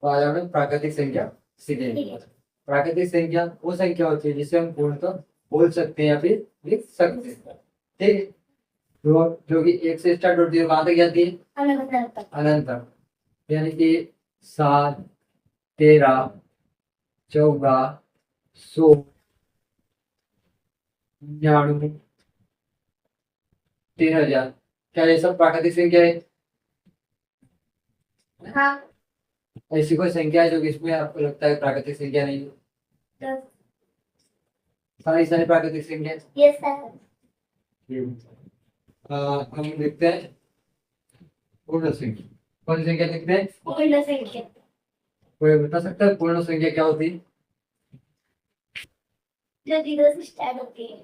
तो आज हमें प्राकृतिक संख्या सीखेंगे। प्राकृतिक संख्या वो संख्या होती है जिसे हम पूर्णतः बोल सकते हैं या फिर लिख सकते हैं। ठीक है, जो कि एक से स्टार्ट होती है, कहाँ तक जाती है? अनंत तक। यानी कि 7, 13, 14, 16, 99, 3000। क्या ये सब प्राकृतिक संख्या है? हाँ। ऐसी कोई संख्या है जो कि इसमें आपको लगता है प्राकृतिक संख्या नहीं है? 10। सारी प्राकृतिक संख्या है। Yes sir. हम लिखते हैं पूर्ण संख्या। कौन सी संख्या लिखते हैं? पूर्ण संख्या। कोई बता सकता है पूर्ण संख्या क्या होती है? जो 0 से स्टार्ट होती है।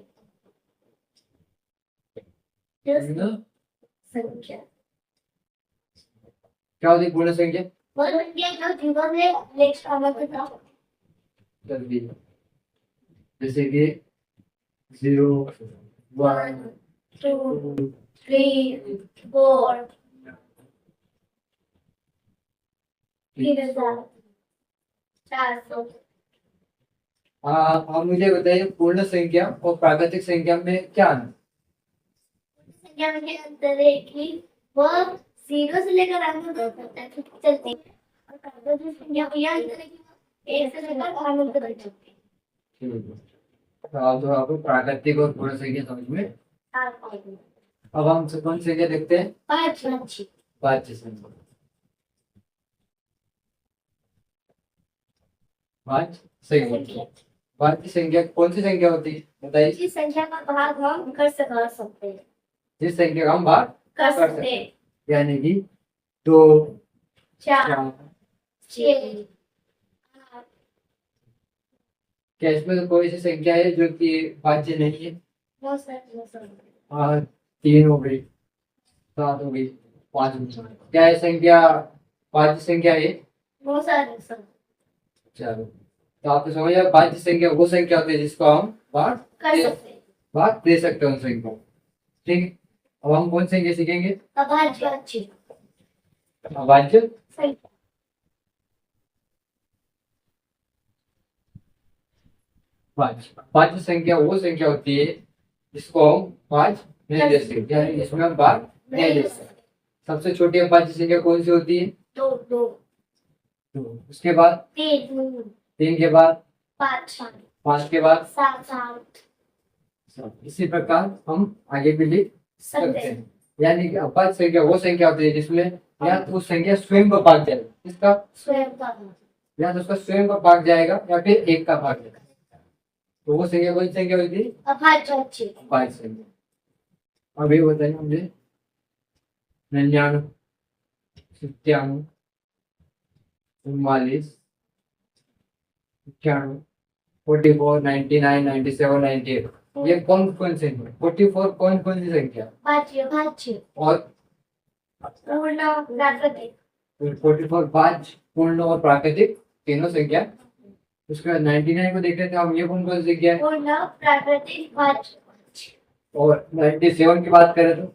पूर्ण संख्या क्या होती है? पूर्ण संख्या वो संख्या जो 0 से नेक्स्ट नंबर तक चलती है, जैसे कि 0, 1, 2, 3, 4, 3000, 400। आप मुझे बताइए पूर्ण संख्या और प्राकृतिक संख्या में क्या अंतर? संख्या में अंतर है कि वो 0 से लेकर अनंत तक चलती है और प्राकृतिक संख्या में यह अंतर है कि वो 1 से लेकर अनंत तक चलती है। तो आप जो आपको प्राकृतिक और पूर्ण संख्या समझ में। अब हम कौन सी संख्या देखते हैं? 5। वाच्य संख्या। वाच्य संख्या कौन सी संख्या होती है बताइए? जिस संख्या का भाग हम कर सकते हैं। जिस संख्या का हम भाग कर सकते हैं। यानी कि 2, 4, 4। 6, 8। क्या इसमें तो कोई सी संख्या है जो कि वाच्य नहीं है? No sir. 3 हो गई, 7 हो गई, 5 हो गई। क्या ये संख्या वाच्य संख्या है? No sir. चलो, तो आपको समझ आया वाच्य संख्या वो संख्या होती है जिसको हम भाग कर सकते हैं। भाग दे सकते हैं उन संख्या को। ठीक है, अब हम कौन संख्या सीखेंगे? अभाज्य। अभाज्य संख्या। वाच्य संख्या वो संख्या होती है जिसको हम भाग नहीं दे सकते, यानी इसमें हम भाग नहीं दे सकते। सबसे छोटी अभाज्य संख्या कौन सी होती है? 2। उसके बाद 3। 3 के बाद 5। 5 के बाद 7। इसी प्रकार हम आगे भी लिख सकते सकते हैं। यानी कि अभाज्य संख्या वो संख्या होती है जिसमें या तो उस संख्या स्वयं का भाग जाएगा, इसका स्वयं का या तो उसका स्वयं का भाग जाएगा या फिर 1 का भाग जाएगा। तो वो संख्या कौन सी संख्या होती है? अभाज्य। अभाज्य संख्या। अब ये बताइए मुझे 99, 97, 44, 91, 44, 99, 97, 98 ये कौन से 44 कौन सी संख्या? भाज्य। और पूर्ण प्राकृतिक। 44 भाज्य, पूर्ण और प्राकृतिक तीनों संख्या। उसके बाद 99 को देख रहे थे हम, ये कौन सी संख्या है? पूर्ण प्राकृतिक भाज्य। और 97 की बात करें तो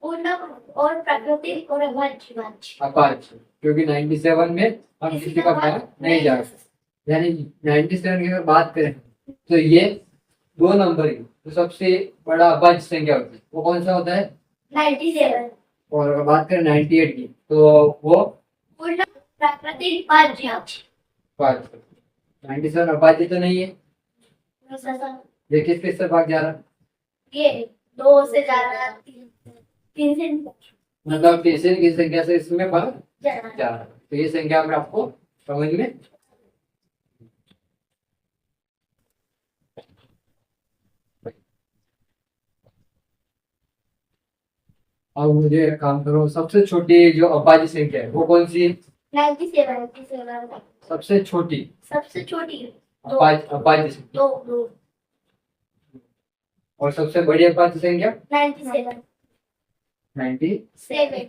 पूर्ण और प्राकृतिक और अभाज्य। अभाज्य, क्योंकि 97 में हम किसी का भाग नहीं जा सकते। यानी 97 की अगर बात करें तो ये 2 नंबर की तो सबसे बड़ा अभाज्य संख्या होती है, वो कौन सा होता है? 97। और अगर बात करें 98 की तो वो पूर्ण प्राकृतिक भाज्य। 97 अभाज्य तो नहीं है। ये किस से भाग जा रहा है? ये 2 से जा रहा है, 3 से मतलब तीसरे की संख्या से इसमें भाग जा रहा है। जा रहा है। तो ये संख्या में आपको समझ में। अब मुझे एक काम करो, सबसे छोटी जो अभाज्य संख्या है वो कौन सी है? 97। सबसे छोटी अभाज्य संख्या। 2। और सबसे बड़ी अभाज्य संख्या 97। 97।